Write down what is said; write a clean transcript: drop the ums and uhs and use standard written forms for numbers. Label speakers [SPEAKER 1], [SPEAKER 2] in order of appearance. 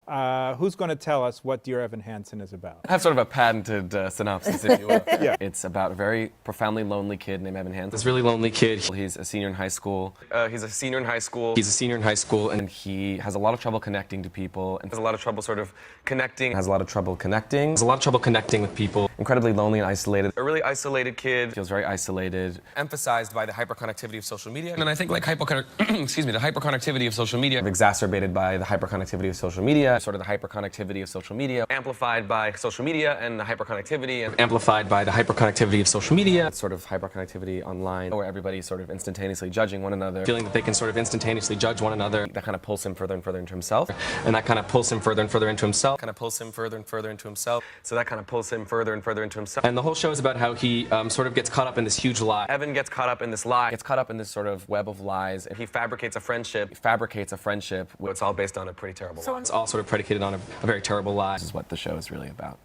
[SPEAKER 1] Who's going to tell us what Dear Evan Hansen is about?
[SPEAKER 2] I have sort of a patented synopsis, if you will.
[SPEAKER 1] Yeah.
[SPEAKER 2] It's about a very profoundly lonely kid named Evan Hansen.
[SPEAKER 3] This really lonely kid.
[SPEAKER 2] He's a senior in high school.
[SPEAKER 3] He's a senior in high school,
[SPEAKER 2] And he has a lot of trouble connecting to people. And
[SPEAKER 3] has a lot of trouble sort of connecting.
[SPEAKER 2] has a lot of trouble connecting.
[SPEAKER 3] Has a lot of trouble connecting with people.
[SPEAKER 2] Incredibly lonely and isolated.
[SPEAKER 3] A really isolated kid.
[SPEAKER 2] Feels very isolated.
[SPEAKER 3] Emphasized by the hyperconnectivity of social media. And I think like the hyperconnectivity of social media.
[SPEAKER 2] Exacerbated by the hyperconnectivity of social media. Sort of the hyperconnectivity of social media.
[SPEAKER 3] Amplified by social media and the hyperconnectivity. And
[SPEAKER 4] amplified by the hyperconnectivity of social media.
[SPEAKER 2] It's sort of hyperconnectivity online where everybody's sort of instantaneously judging one another.
[SPEAKER 4] Feeling that they can sort of instantaneously judge one another.
[SPEAKER 2] That kind of pulls him further and further into himself.
[SPEAKER 4] And that kind of pulls him further and further into himself.
[SPEAKER 3] kind of pulls him further and further into himself. So that kind of pulls him further and further into himself.
[SPEAKER 4] And the whole show is about how he sort of gets caught up in this huge lie.
[SPEAKER 3] Evan gets caught up in this lie.
[SPEAKER 2] Gets caught up in this sort of web of lies.
[SPEAKER 3] He fabricates a friendship.
[SPEAKER 2] It's
[SPEAKER 3] It's all based on a pretty terrible lie.
[SPEAKER 4] It's all sort of predicated on a very terrible lie.
[SPEAKER 2] This is what the show is really about.